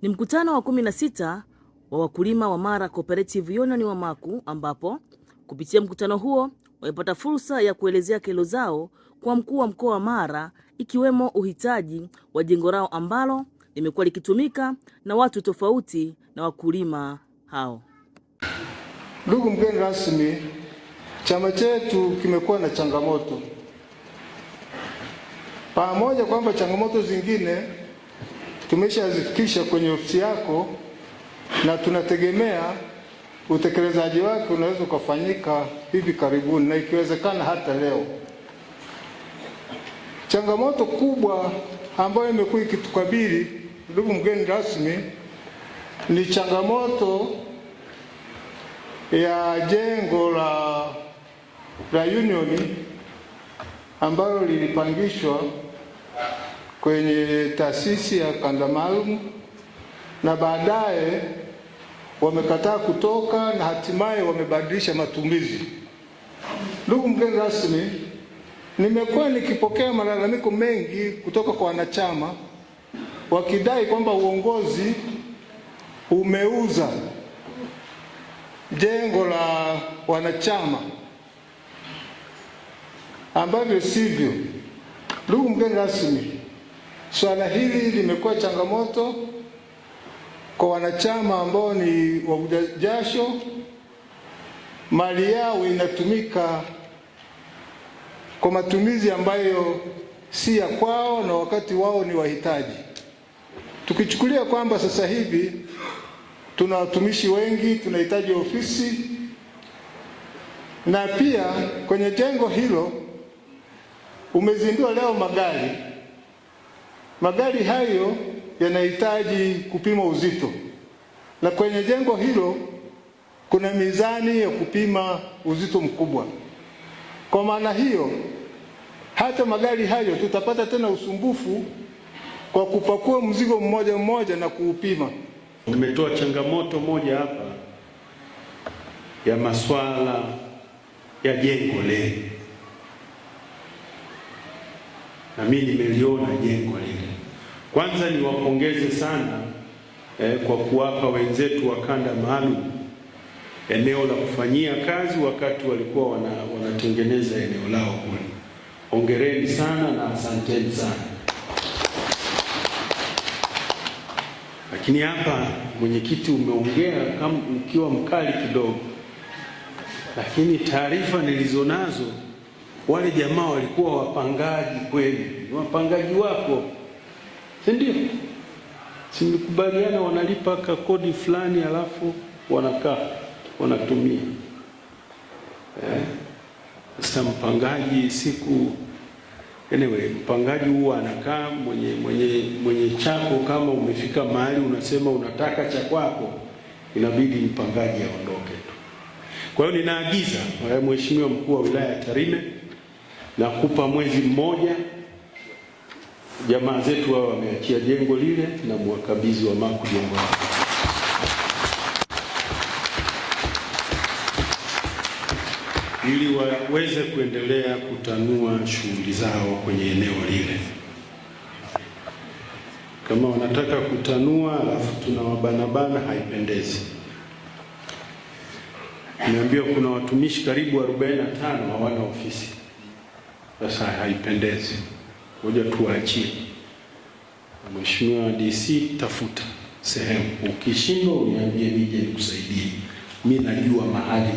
Ni mkutano wa 16 wa wakulima wa Mara Cooperative Union Wamaku, ambapo kupitia mkutano huo wamepata fursa ya kuelezea kero zao kwa mkuu wa mkoa wa Mara, ikiwemo uhitaji wa jengo lao ambalo limekuwa likitumika na watu tofauti na wakulima hao. Ndugu mgeni rasmi, chama chetu kimekuwa na changamoto. Pamoja kwamba changamoto zingine tumeshazifikisha kwenye ofisi yako na tunategemea utekelezaji wake unaweza kufanyika hivi karibuni na ikiwezekana hata leo. Changamoto kubwa ambayo imekuwa ikitukabili, ndugu mgeni rasmi, ni changamoto ya jengo la Union ambalo lilipangishwa kwenye taasisi ya kanda maalum na baadaye wamekataa kutoka na hatimaye wamebadilisha matumizi. Ndugu mgeni rasmi, nimekuwa nikipokea malalamiko mengi kutoka kwa wanachama wakidai kwamba uongozi umeuza jengo la wanachama ambavyo sivyo. Ndugu mgeni rasmi, swala hili limekuwa changamoto kwa wanachama ambao ni wavuja jasho. Mali yao inatumika kwa matumizi ambayo si ya kwao na wakati wao ni wahitaji. Tukichukulia kwamba sasa hivi tuna watumishi wengi, tunahitaji ofisi, na pia kwenye jengo hilo umezindua leo magari hayo yanahitaji kupima uzito, na kwenye jengo hilo kuna mizani ya kupima uzito mkubwa. Kwa maana hiyo hata magari hayo tutapata tena usumbufu kwa kupakua mzigo mmoja mmoja na kuupima. Nimetoa changamoto moja hapa ya masuala ya jengo lile, na mimi nimeliona jengo lile. Kwanza niwapongeze sana kwa kuwapa wenzetu wa kanda maalum eneo la kufanyia kazi wakati walikuwa wanatengeneza eneo lao kule. Hongereni sana na asanteni sana. Lakini hapa mwenyekiti, umeongea kama ukiwa mkali kidogo, lakini taarifa nilizonazo wale jamaa walikuwa wapangaji kweli. Wapangaji wako, si ndio? Simekubaliana wanalipa kodi fulani alafu wanakaa wanatumia. Sasa mpangaji mpangaji huwa anakaa mwenye chako. Kama umefika mahali unasema unataka cha kwako, inabidi mpangaji aondoke tu. Kwa hiyo ninaagiza Mheshimiwa Mkuu wa Wilaya ya Tarime, na kupa mwezi mmoja, jamaa zetu wao wameachia jengo lile na mwakabidhi Wamaku jengo lake, ili waweze kuendelea kutanua shughuli zao kwenye eneo lile. Kama wanataka kutanua alafu tunawabanabana, haipendezi. Nimeambiwa kuna watumishi karibu 45 hawana ofisi. Sasa haipendezi. Ngoja tuachie. Mheshimiwa DC, tafuta sehemu. Ukishindwa uniambie nije nikusaidie. Mimi najua mahali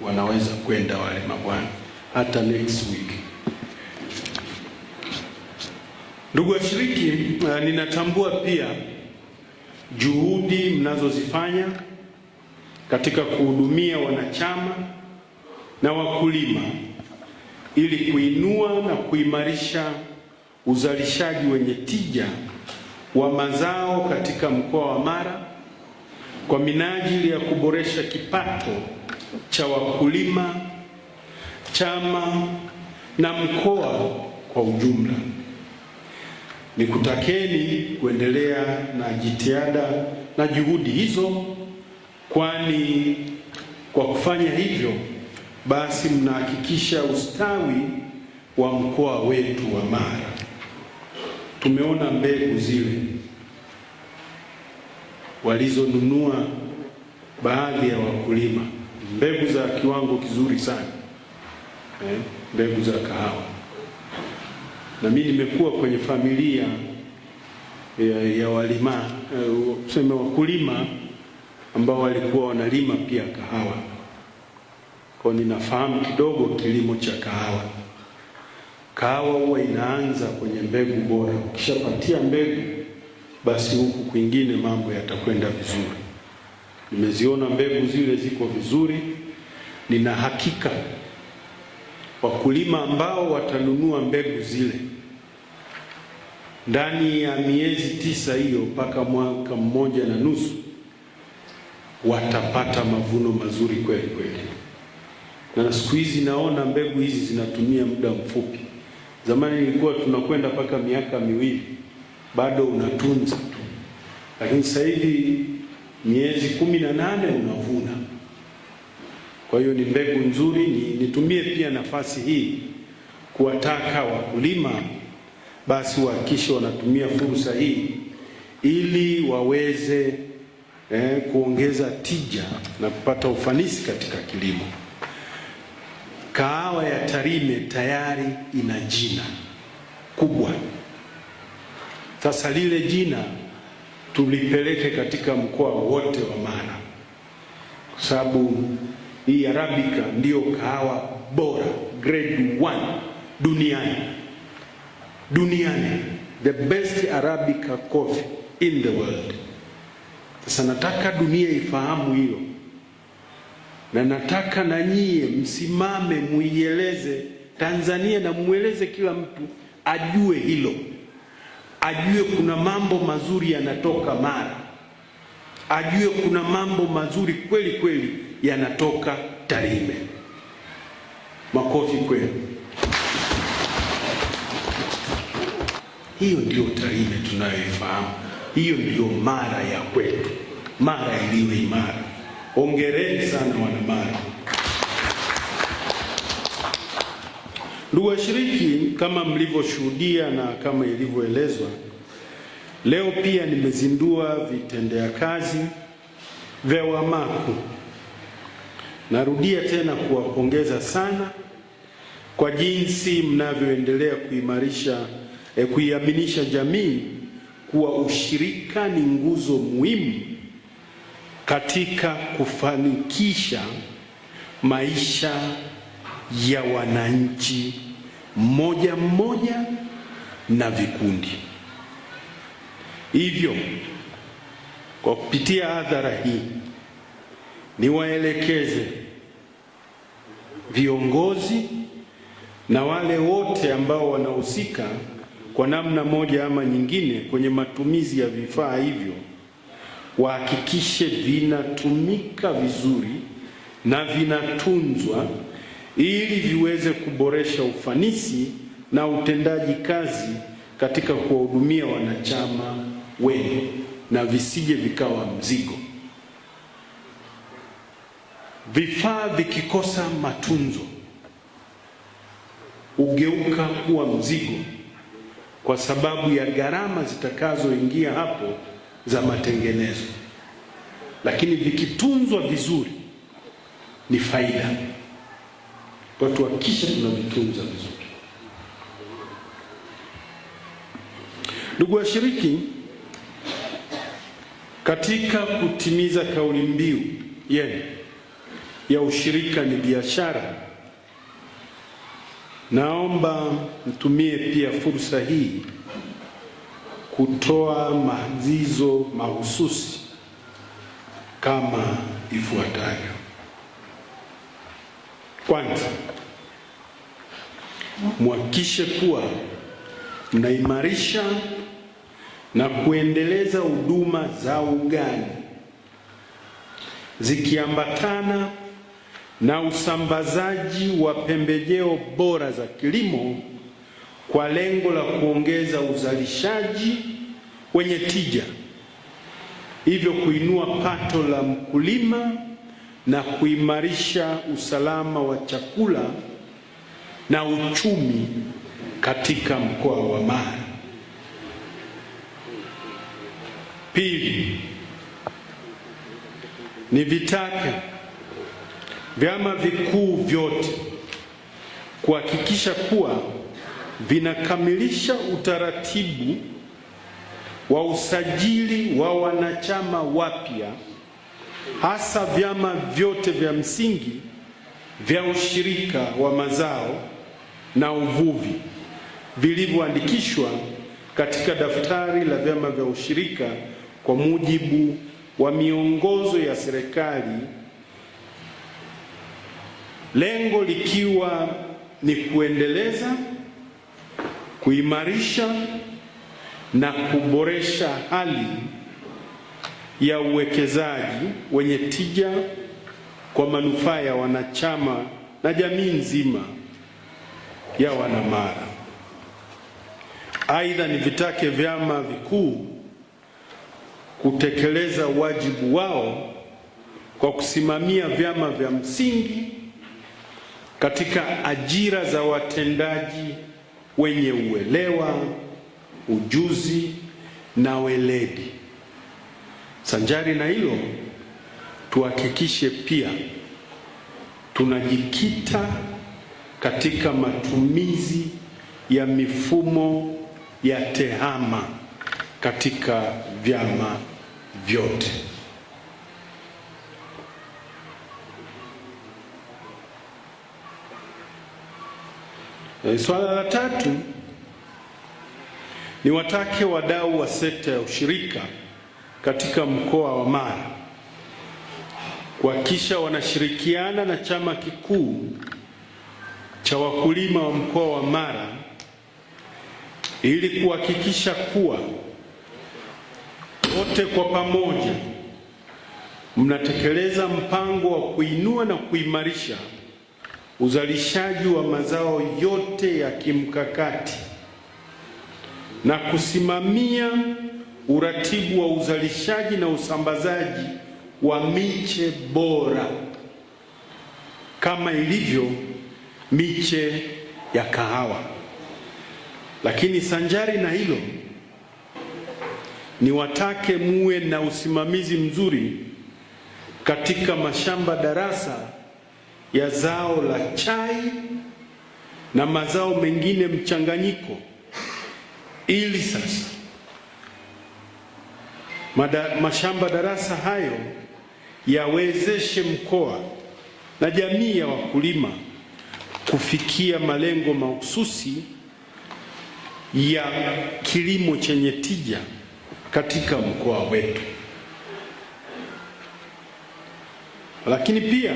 wanaweza kwenda wale mabwana hata next week. Ndugu washiriki, ninatambua pia juhudi mnazozifanya katika kuhudumia wanachama na wakulima ili kuinua na kuimarisha uzalishaji wenye tija wa mazao katika mkoa wa Mara kwa minajili ya kuboresha kipato cha wakulima, chama na mkoa kwa ujumla. Nikutakeni kuendelea na jitihada na juhudi hizo, kwani kwa kufanya hivyo basi mnahakikisha ustawi wa mkoa wetu wa Mara. Tumeona mbegu zile walizonunua baadhi ya wakulima, mbegu za kiwango kizuri sana, mbegu za kahawa. Na mimi nimekuwa kwenye familia ya wakulima ambao walikuwa wanalima pia kahawa, kwa ninafahamu kidogo kilimo cha kahawa. Kahawa huwa inaanza kwenye mbegu bora. Ukishapatia mbegu, basi huku kwingine mambo yatakwenda vizuri. Nimeziona mbegu zile ziko vizuri. Nina hakika wakulima ambao watanunua mbegu zile ndani ya miezi 9 hiyo mpaka mwaka 1.5 watapata mavuno mazuri kweli kweli. Na siku hizi naona mbegu hizi zinatumia muda mfupi. Zamani nilikuwa tunakwenda mpaka miaka 2 bado unatunza tu, lakini sasa hivi miezi 18 unavuna. Kwa hiyo ni mbegu nzuri. Nitumie pia nafasi hii kuwataka wakulima basi wahakikishe wanatumia fursa hii ili waweze kuongeza tija na kupata ufanisi katika kilimo. Kahawa ya Tarime tayari ina jina kubwa. Sasa lile jina tulipeleke katika mkoa wote wa Mara, kwa sababu hii Arabica ndiyo kahawa bora grade 1 duniani, the best Arabica coffee in the world. Sasa nataka dunia ifahamu hilo, na nataka na nyie msimame muieleze Tanzania na mueleze kila mtu ajue hilo, ajue kuna mambo mazuri yanatoka Mara, ajue kuna mambo mazuri kweli kweli yanatoka Tarime. Makofi kweli. Hiyo ndio Tarime tunayoifahamu, hiyo ndio Mara ya kwetu, Mara iliyo imara. Hongereni sana wana Mara. Ndugu washiriki, kama mlivyoshuhudia na kama ilivyoelezwa, leo pia nimezindua vitendea kazi vya WAMAKU. Narudia tena kuwapongeza sana kwa jinsi mnavyoendelea kuiaminisha jamii kuwa ushirika ni nguzo muhimu katika kufanikisha maisha ya wananchi mmoja mmoja na vikundi. Hivyo kwa kupitia hadhara hii niwaelekeze viongozi na wale wote ambao wanahusika kwa namna moja ama nyingine kwenye matumizi ya vifaa hivyo, wahakikishe vinatumika vizuri na vinatunzwa ili viweze kuboresha ufanisi na utendaji kazi katika kuwahudumia wanachama wenu na visije vikawa mzigo. Vifaa vikikosa matunzo ugeuka kuwa mzigo kwa sababu ya gharama zitakazoingia hapo za matengenezo, lakini vikitunzwa vizuri ni faida. Kwa tuhakikishe tunavitunza vizuri. Ndugu washiriki, katika kutimiza kauli mbiu yenu ya ushirika ni biashara, naomba mtumie pia fursa hii kutoa maagizo mahususi kama ifuatavyo. Kwanza, muhakikishe kuwa mnaimarisha na kuendeleza huduma za ugani zikiambatana na usambazaji wa pembejeo bora za kilimo kwa lengo la kuongeza uzalishaji wenye tija, hivyo kuinua pato la mkulima na kuimarisha usalama wa chakula na uchumi katika mkoa wa Mara. Pili, ni vitake vyama vikuu vyote kuhakikisha kuwa vinakamilisha utaratibu wa usajili wa wanachama wapya, hasa vyama vyote vya msingi vya ushirika wa mazao na uvuvi vilivyoandikishwa katika daftari la vyama vya ushirika kwa mujibu wa miongozo ya serikali, lengo likiwa ni kuendeleza, kuimarisha na kuboresha hali ya uwekezaji wenye tija kwa manufaa ya wanachama na jamii nzima ya Wanamara. Aidha, ni vitake vyama vikuu kutekeleza wajibu wao kwa kusimamia vyama vya msingi katika ajira za watendaji wenye uelewa, ujuzi na weledi. Sanjari na hilo, tuhakikishe pia tunajikita katika matumizi ya mifumo ya tehama katika vyama vyote. Swala la tatu ni watake wadau wa sekta ya ushirika katika mkoa wa Mara kuhakikisha wanashirikiana na chama kikuu cha wakulima wa mkoa wa Mara ili kuhakikisha kuwa wote kwa pamoja mnatekeleza mpango wa kuinua na kuimarisha uzalishaji wa mazao yote ya kimkakati na kusimamia uratibu wa uzalishaji na usambazaji wa miche bora kama ilivyo miche ya kahawa. Lakini sanjari na hilo, ni watake muwe na usimamizi mzuri katika mashamba darasa ya zao la chai na mazao mengine mchanganyiko, ili sasa mashamba darasa hayo yawezeshe mkoa na jamii ya wakulima kufikia malengo mahususi ya kilimo chenye tija katika mkoa wetu. Lakini pia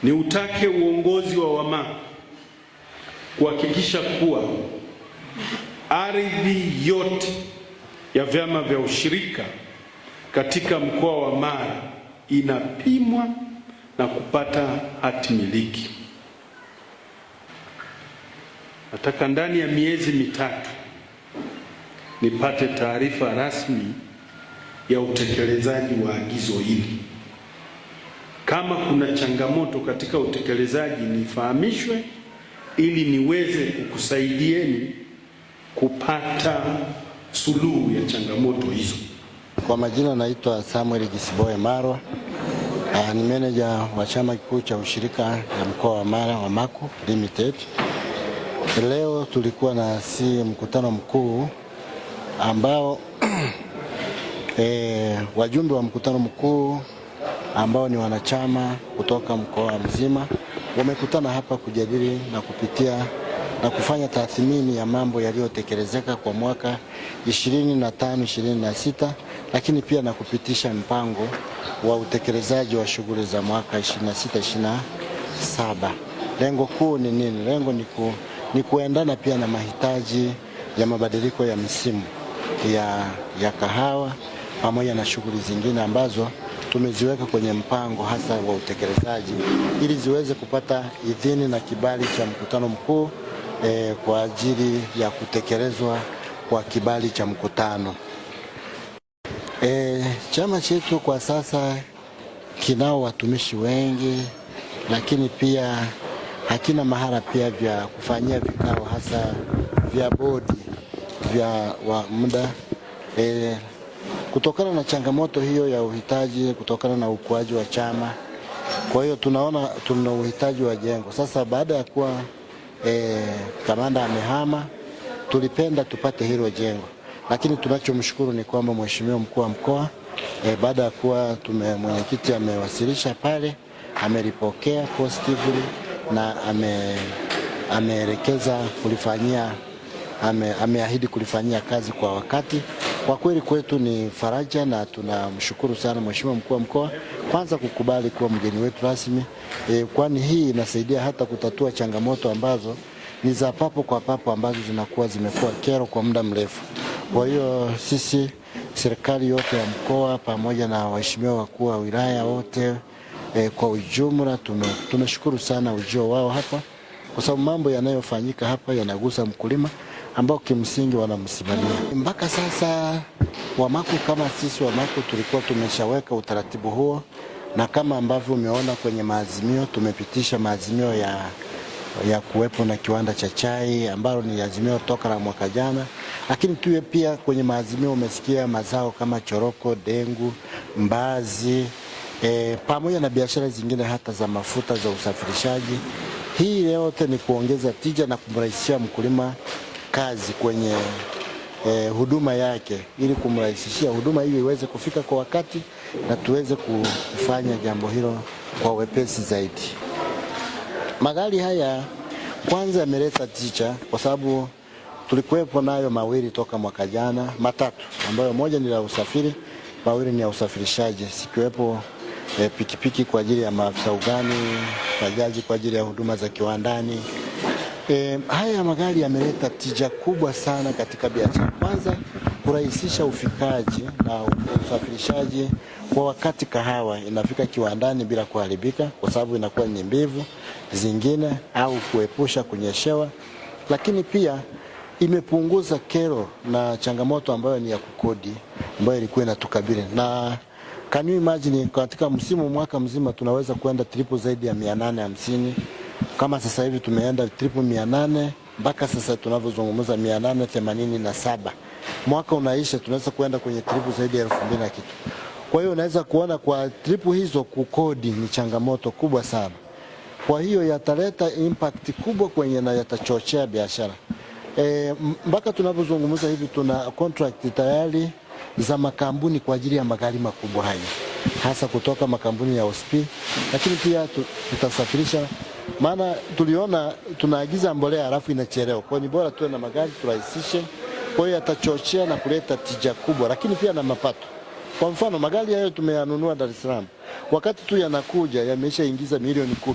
ni utake uongozi wa Wamara kuhakikisha kuwa ardhi yote ya vyama vya ushirika katika mkoa wa Mara inapimwa na kupata hati miliki. Nataka ndani ya miezi mitatu nipate taarifa rasmi ya utekelezaji wa agizo hili. Kama kuna changamoto katika utekelezaji nifahamishwe, ili niweze kukusaidieni kupata suluhu ya changamoto hizo. Kwa majina naitwa Samuel Gisiboe Marwa, ni meneja wa chama kikuu cha ushirika ya mkoa wa Mara wa Maku Limited. Leo tulikuwa na mkutano mkuu ambao wajumbe wa mkutano mkuu ambao ni wanachama kutoka mkoa mzima wamekutana hapa kujadili na kupitia na kufanya tathmini ya mambo yaliyotekelezeka kwa mwaka 25-26, lakini pia na kupitisha mpango wa utekelezaji wa shughuli za mwaka 26-27. Lengo kuu ni nini? Lengo ni kuendana pia na mahitaji ya mabadiliko ya misimu ya kahawa pamoja na shughuli zingine ambazo tumeziweka kwenye mpango hasa wa utekelezaji ili ziweze kupata idhini na kibali cha mkutano mkuu kwa ajili ya kutekelezwa kwa kibali cha mkutano. Chama chetu kwa sasa kinao watumishi wengi, lakini pia hakina mahala pia vya kufanyia vikao hasa vya bodi vya wa muda. kutokana na changamoto hiyo ya uhitaji, kutokana na ukuaji wa chama. Kwa hiyo tunaona tuna uhitaji wa jengo. Sasa baada ya kuwa kamanda amehama, tulipenda tupate hilo jengo, lakini tunachomshukuru ni kwamba Mheshimiwa Mkuu wa Mkoa baada ya kuwa mwenyekiti amewasilisha pale, amelipokea positively na ameelekeza kulifanyia, ameahidi kulifanyia kazi kwa wakati. Kwa kweli kwetu ni faraja na tunamshukuru sana Mheshimiwa Mkuu wa Mkoa kwanza kukubali kuwa mgeni wetu rasmi, kwani hii inasaidia hata kutatua changamoto ambazo ni za papo kwa papo ambazo zimekuwa kero kwa muda mrefu. Kwa hiyo sisi serikali yote ya mkoa pamoja na waheshimiwa wakuu wa wilaya wote kwa ujumla tumeshukuru sana ujio wao hapa, kwa sababu mambo yanayofanyika hapa yanagusa mkulima ambao kimsingi wanamsimamia. Mpaka sasa Wamaku, kama sisi Wamaku tulikuwa tumeshaweka utaratibu huo, na kama ambavyo umeona kwenye maazimio, tumepitisha maazimio ya kuwepo na kiwanda cha chai ambalo ni azimio toka la mwaka jana, lakini tuwe pia kwenye maazimio umesikia mazao kama choroko, dengu, mbazi, pamoja na biashara zingine hata za mafuta za usafirishaji. Hii yote ni kuongeza tija na kumrahisishia mkulima kazi kwenye huduma yake, ili kumrahisishia huduma hiyo iweze kufika kwa wakati na tuweze kufanya jambo hilo kwa wepesi zaidi. Magari haya kwanza yameleta tija kwa sababu tulikuwepo nayo mawili toka mwaka jana, matatu, ambayo moja ni la usafiri, mawili ni ya usafirishaji, sikiwepo pikipiki kwa ajili ya maafisa ugani, bajaji kwa ajili ya huduma za kiwandani. Haya magari yameleta tija kubwa sana katika biashara. Kwanza kurahisisha ufikaji na usafirishaji kwa wakati kahawa inafika kiwandani bila kuharibika, kwa sababu inakuwa ni mbivu zingine, au kuepusha kunyeshewa. Lakini pia imepunguza kero na changamoto ambayo ni ya kukodi ambayo ilikuwa inatukabili. Na can you imagine katika msimu mwaka mzima tunaweza kwenda tripu zaidi ya 850. Kama sasa hivi tumeenda tripu 800 mpaka sasa tunavyozungumza 887. Mwaka unaisha tunaweza kwenda kwenye tripu zaidi ya 2000 na kitu. Kwa hiyo unaweza kuona kwa tripu hizo kukodi ni changamoto kubwa sana. Kwa hiyo yataleta impact kubwa kwenye na yatachochea biashara. Mpaka tunavyozungumza hivi tuna contract tayari za makampuni kwa ajili ya magari makubwa haya, hasa kutoka makampuni ya OSP, lakini pia tutasafirisha, maana tuliona tunaagiza mbolea halafu inachelewa. Kwa ni bora tuwe na magari turahisishe. Kwa hiyo yatachochea na kuleta tija kubwa, lakini pia na mapato. Kwa mfano magari hayo tumeyanunua Dar es Salaam, wakati tu yanakuja yameshaingiza milioni 10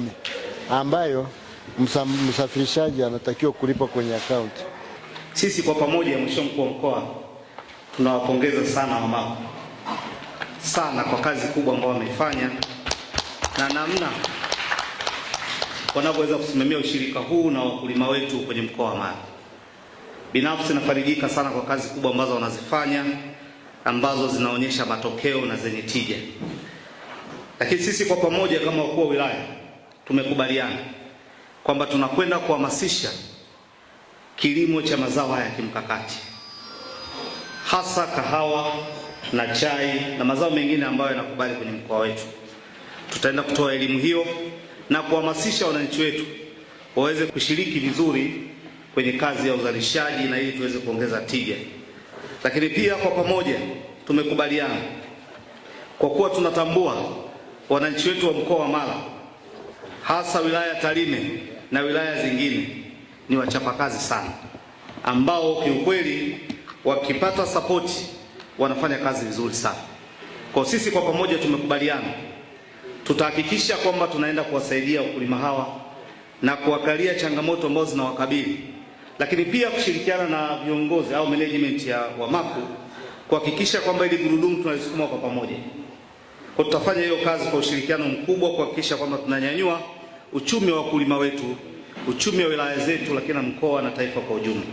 ambayo msafirishaji anatakiwa kulipa kwenye account. Sisi kwa pamoja, Mheshimiwa Mkuu wa Mkoa, tunawapongeza sana Wamaku sana kwa kazi kubwa ambayo wameifanya na namna wanavyoweza kusimamia ushirika huu na wakulima wetu kwenye mkoa wa Mara. Binafsi nafarijika sana kwa kazi kubwa ambazo wanazifanya, ambazo zinaonyesha matokeo na zenye tija. Lakini sisi kwa pamoja kama wakuu wa wilaya tumekubaliana kwamba tunakwenda kuhamasisha kilimo cha mazao haya ya kimkakati, hasa kahawa na chai na mazao mengine ambayo yanakubali kwenye mkoa wetu. Tutaenda kutoa elimu hiyo na kuhamasisha wananchi wetu waweze kushiriki vizuri kwenye kazi ya uzalishaji, na ili tuweze kuongeza tija. Lakini pia kwa pamoja tumekubaliana, kwa kuwa tunatambua wananchi wetu wa mkoa wa Mara, hasa wilaya ya Tarime na wilaya zingine, ni wachapakazi sana, ambao kiukweli wakipata sapoti wanafanya kazi vizuri sana. Kwa sisi kwa pamoja tumekubaliana tutahakikisha kwamba tunaenda kuwasaidia wakulima hawa na kuangalia changamoto ambazo zinawakabili, lakini pia kushirikiana na viongozi au management ya Wamaku kuhakikisha kwamba ili gurudumu tunalisukuma kwa pamoja. Kwa tutafanya hiyo kazi kwa ushirikiano mkubwa kuhakikisha kwamba tunanyanyua uchumi wa wakulima wetu, uchumi wa wilaya zetu, lakini na mkoa na taifa kwa ujumla.